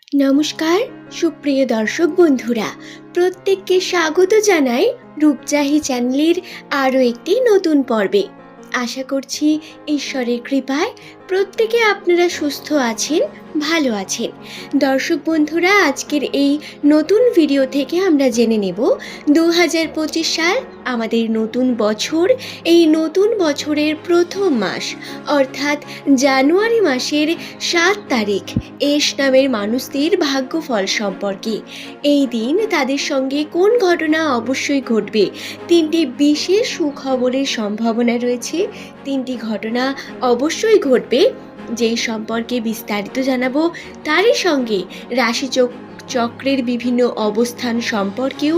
নমস্কার সুপ্রিয় দর্শক বন্ধুরা, প্রত্যেককে স্বাগত জানাই রূপজাহি চ্যানেলের আরও একটি নতুন পর্বে। আশা করছি ঈশ্বরের কৃপায় প্রত্যেকে আপনারা সুস্থ আছেন, ভালো আছেন। দর্শক বন্ধুরা, আজকের এই নতুন ভিডিও থেকে আমরা জেনে নেব 2025 সাল আমাদের নতুন বছর। এই নতুন বছরের প্রথম মাস অর্থাৎ জানুয়ারি মাসের 7 তারিখ এস নামের মানুষদের ভাগ্যফল সম্পর্কে। এই দিন তাদের সঙ্গে কোন ঘটনা অবশ্যই ঘটবে, তিনটি বিশেষ সুখবরের সম্ভাবনা রয়েছে। তিনটি ঘটনা অবশ্যই ঘটবে যেই সম্পর্কে বিস্তারিত জানাবো। তারই সঙ্গে রাশি চক্রের বিভিন্ন অবস্থান সম্পর্কেও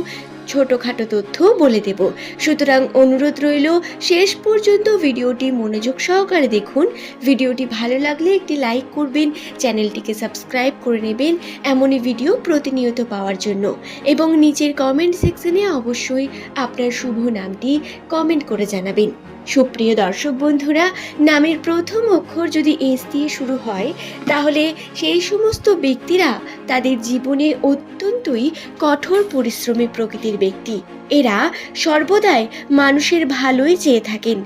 ছোটোখাটো তথ্য বলে দেব। সুতরাং অনুরোধ রইল শেষ পর্যন্ত ভিডিওটি মনোযোগ সহকারে দেখুন। ভিডিওটি ভালো লাগলে একটি লাইক করবেন, চ্যানেলটিকে সাবস্ক্রাইব করে নেবেন এমনই ভিডিও প্রতিনিয়ত পাওয়ার জন্য, এবং নিচের কমেন্ট সেকশনে অবশ্যই আপনার শুভ নামটি কমেন্ট করে জানাবেন। সুপ্রিয় দর্শক বন্ধুরা, নামের প্রথম অক্ষর যদি এস দিয়ে শুরু হয় তাহলে সেই সমস্ত ব্যক্তিরা তাদের জীবনে অত্যন্তই কঠোর পরিশ্রমী প্রকৃতির ব্যক্তি। এরা সর্বদাই মানুষের ভালোই চেয়ে থাকেন।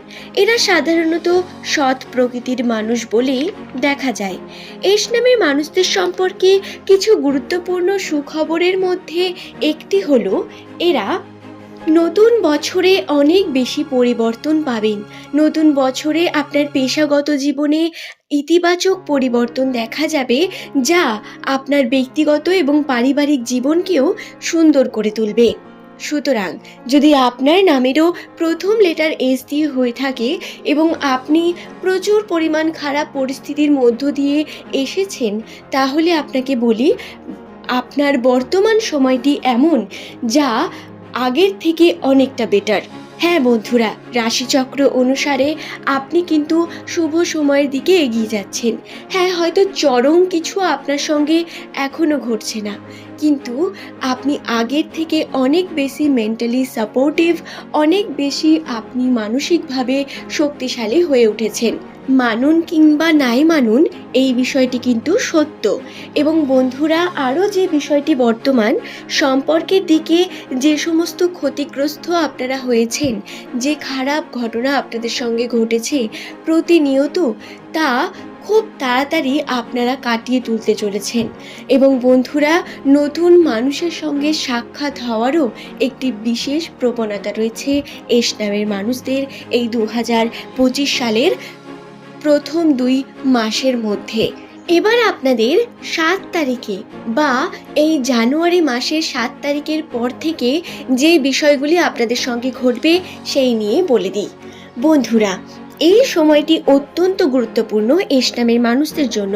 এরা সাধারণত সৎ প্রকৃতির মানুষ বলেই দেখা যায়। এস নামের মানুষদের সম্পর্কে কিছু গুরুত্বপূর্ণ সুখবরের মধ্যে একটি হলো, এরা নতুন বছরে অনেক বেশি পরিবর্তন পাবেন। নতুন বছরে আপনার পেশাগত জীবনে ইতিবাচক পরিবর্তন দেখা যাবে, যা আপনার ব্যক্তিগত এবং পারিবারিক জীবনকেও সুন্দর করে তুলবে। সুতরাং যদি আপনার নামেরও প্রথম লেটার এস দিয়ে হয়ে থাকে এবং আপনি প্রচুর পরিমাণ খারাপ পরিস্থিতির মধ্য দিয়ে এসেছেন, তাহলে আপনাকে বলি, আপনার বর্তমান সময়টি এমন যা আগের থেকে অনেকটা বেটার। হ্যাঁ বন্ধুরা, রাশিচক্র অনুসারে আপনি কিন্তু শুভ সময়ের দিকে এগিয়ে যাচ্ছেন। হ্যাঁ, হয়তো চরম কিছু আপনার সঙ্গে এখনও ঘটছে না, কিন্তু আপনি আগের থেকে অনেক বেশি মেন্টালি সাপোর্টিভ, অনেক বেশি আপনি মানসিকভাবে শক্তিশালী হয়ে উঠেছেন। মানুন কিংবা নাই মানুন, এই বিষয়টি কিন্তু সত্য। এবং বন্ধুরা, আরও যে বিষয়টি বর্তমান সম্পর্কের দিকে যে সমস্ত ক্ষতিগ্রস্ত আপনারা হয়েছেন, যে খারাপ ঘটনা আপনাদের সঙ্গে ঘটেছে প্রতিনিয়ত, তা খুব তাড়াতাড়ি আপনারা কাটিয়ে তুলতে চলেছেন। এবং বন্ধুরা, নতুন মানুষের সঙ্গে সাক্ষাৎ হওয়ারও একটি বিশেষ প্রবণতা রয়েছে এস নামের মানুষদের এই 2025 সালের প্রথম 2 মাসের মধ্যে। এবার আপনাদের 7 তারিখে বা এই জানুয়ারি মাসের 7 তারিখের পর থেকে যে বিষয়গুলি আপনাদের সঙ্গে ঘটবে সেই নিয়ে বলে দিই। বন্ধুরা, এই সময়টি অত্যন্ত গুরুত্বপূর্ণ এস নামের মানুষদের জন্য।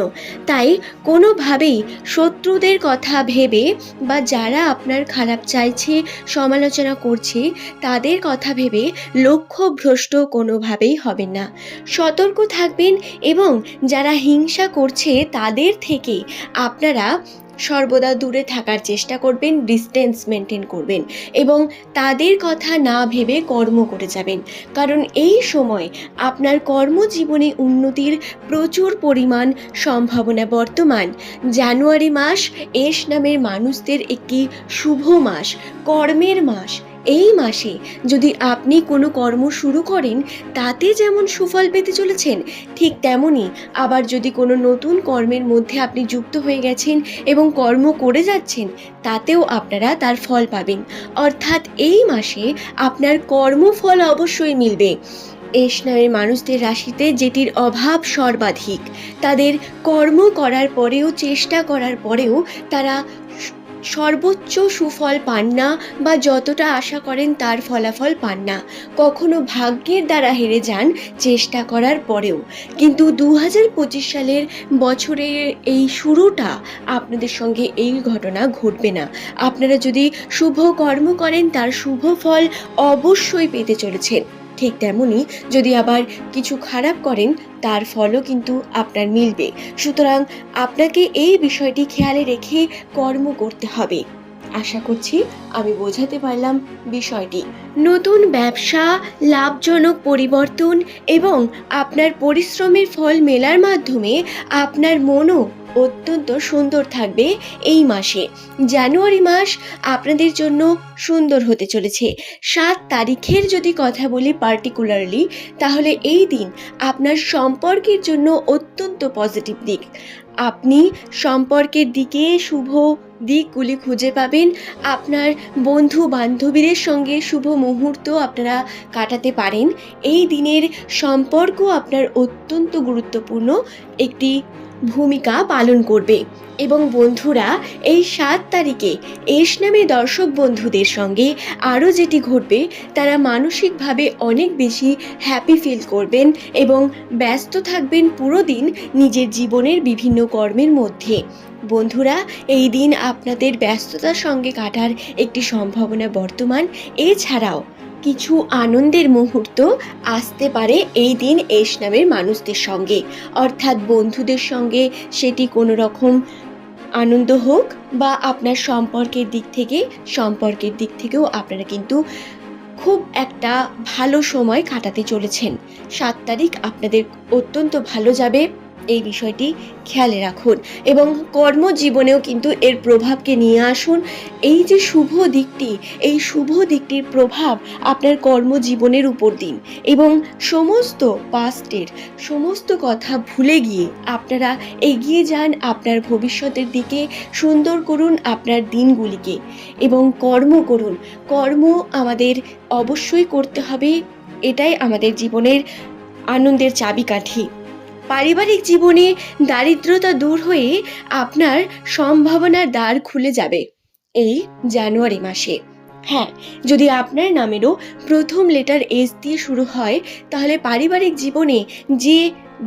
তাই কোনোভাবেই শত্রুদের কথা ভেবে বা যারা আপনার খারাপ চাইছে, সমালোচনা করছে, তাদের কথা ভেবে লক্ষ্যভ্রষ্ট কোনোভাবেই হবেন না। সতর্ক থাকবেন এবং যারা হিংসা করছে তাদের থেকে আপনারা সর্বদা দূরে থাকার চেষ্টা করবেন, ডিস্টেন্স মেনটেন করবেন এবং তাদের কথা না ভেবে কর্ম করে যাবেন। কারণ এই সময় আপনার কর্মজীবনে উন্নতির প্রচুর পরিমাণ সম্ভাবনা বর্তমান। জানুয়ারি মাস এস নামের মানুষদের একটি শুভ মাস, কর্মের মাস। এই মাসে যদি আপনি কোনো কর্ম শুরু করেন তাতে যেমন সুফল পেতে চলেছেন, ঠিক তেমনই আবার যদি কোনো নতুন কর্মের মধ্যে আপনি যুক্ত হয়ে গেছেন এবং কর্ম করে যাচ্ছেন, তাতেও আপনারা তার ফল পাবেন। অর্থাৎ এই মাসে আপনার কর্মফল অবশ্যই মিলবে। এস নামের মানুষদের রাশিতে যেটির অভাব সর্বাধিক, তাদের কর্ম করার পরেও, চেষ্টা করার পরেও তারা সর্বোচ্চ সুফল পান না বা যতটা আশা করেন তার ফলাফল পান না। কখনো ভাগ্যের দ্বারা হেরে যান চেষ্টা করার পরেও। কিন্তু 2025 সালের বছরের এই শুরুটা আপনাদের সঙ্গে এই ঘটনা ঘটবে না। আপনারা যদি শুভ কর্ম করেন তার শুভ ফল অবশ্যই পেতে চলেছেন। ঠিক তেমনই যদি আবার কিছু খারাপ করেন তার ফলও কিন্তু আপনার মিলবে। সুতরাং আপনাকে এই বিষয়টি খেয়ালে রেখে কর্ম করতে হবে। আশা করছি আমি বোঝাতে পারলাম বিষয়টি। নতুন ব্যবসা, লাভজনক পরিবর্তন এবং আপনার পরিশ্রমের ফল মেলার মাধ্যমে আপনার মনও অত্যন্ত সুন্দর থাকবে এই মাসে। জানুয়ারি মাস আপনাদের জন্য সুন্দর হতে চলেছে। 7 তারিখের যদি কথা বলি পার্টিকুলারলি, তাহলে এই দিন আপনার সম্পর্কের জন্য অত্যন্ত পজিটিভ দিক। আপনি সম্পর্কের দিকে শুভ দিকগুলি খুঁজে পাবেন। আপনার বন্ধু বান্ধবীদের সঙ্গে শুভ মুহূর্ত আপনারা কাটাতে পারেন। এই দিনের সম্পর্ক আপনার অত্যন্ত গুরুত্বপূর্ণ একটি ভূমিকা পালন করবে। এবং বন্ধুরা, এই 7 তারিখে এস নামে দর্শক বন্ধুদের সঙ্গে আরও যেটি ঘটবে, তারা মানসিকভাবে অনেক বেশি হ্যাপি ফিল করবেন এবং ব্যস্ত থাকবেন পুরো দিন নিজের জীবনের বিভিন্ন কর্মের মধ্যে। বন্ধুরা, এই দিন আপনাদের ব্যস্ততার সঙ্গে কাটার একটি সম্ভাবনা বর্তমান। এছাড়াও কিছু আনন্দের মুহূর্ত আসতে পারে এই দিন এস নামের মানুষদের সঙ্গে, অর্থাৎ বন্ধুদের সঙ্গে সেটি কোনো রকম আনন্দ হোক বা আপনার সম্পর্কের দিক থেকেও আপনারা কিন্তু খুব একটা ভালো সময় কাটাতে চলেছেন। 7 তারিখ আপনাদের অত্যন্ত ভালো যাবে, এই বিষয়টি খেয়ালে রাখুন এবং কর্মজীবনেও কিন্তু এর প্রভাবকে নিয়ে আসুন। এই যে শুভ দিকটি, এই শুভ দিকটির প্রভাব আপনার কর্মজীবনের উপর দিন এবং সমস্ত পাস্টের সমস্ত কথা ভুলে গিয়ে আপনারা এগিয়ে যান আপনার ভবিষ্যতের দিকে। সুন্দর করুন আপনার দিনগুলিকে এবং কর্ম করুন। কর্ম আমাদের অবশ্যই করতে হবে, এটাই আমাদের জীবনের আনন্দের চাবিকাঠি। পারিবারিক জীবনে দারিদ্রতা দূর হয়ে আপনার সম্ভাবনার দ্বার খুলে যাবে এই জানুয়ারি মাসে। হ্যাঁ, যদি আপনার নামেরও প্রথম লেটার এস দিয়ে শুরু হয়, তাহলে পারিবারিক জীবনে যে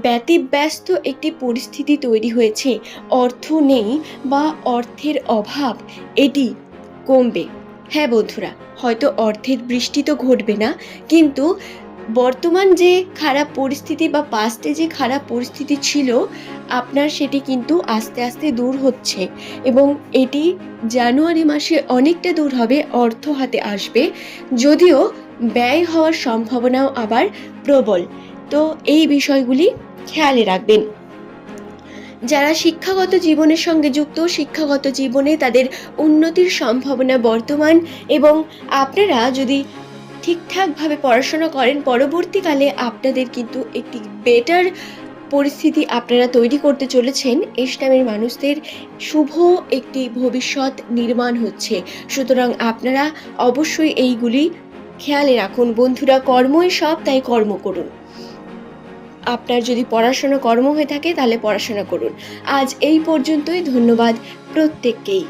ব্যতিব্যস্ত একটি পরিস্থিতি তৈরি হয়েছে, অর্থ নেই বা অর্থের অভাব, এটি কমবে। হ্যাঁ বন্ধুরা, হয়তো অর্থের বৃষ্টি তো ঘটবে না, কিন্তু বর্তমান যে খারাপ পরিস্থিতি বা পাস্টে যে খারাপ পরিস্থিতি ছিল, আপনার সেটি কিন্তু আস্তে আস্তে দূর হচ্ছে এবং এটি জানুয়ারি মাসে অনেকটা দূর হবে, অর্থ হাতে আসবে, যদিও ব্যয় হওয়ার সম্ভাবনাও আবার প্রবল। তো এই বিষয়গুলি খেয়ালে রাখবেন। যারা শিক্ষাগত জীবনের সঙ্গে যুক্ত, শিক্ষাগত জীবনে তাদের উন্নতির সম্ভাবনা বর্তমান এবং আপনারা যদি ঠিকঠাকভাবে পড়াশোনা করেন, পরবর্তীকালে আপনাদের কিন্তু একটি বেটার পরিস্থিতি আপনারা তৈরি করতে চলেছেন। এস নামের মানুষদের শুভ একটি ভবিষ্যৎ নির্মাণ হচ্ছে, সুতরাং আপনারা অবশ্যই এইগুলি খেয়ালে রাখুন। বন্ধুরা, কর্মই সব, তাই কর্ম করুন। আপনার যদি পড়াশোনা কর্ম হয়ে থাকে তাহলে পড়াশোনা করুন। আজ এই পর্যন্তই। ধন্যবাদ প্রত্যেককেই।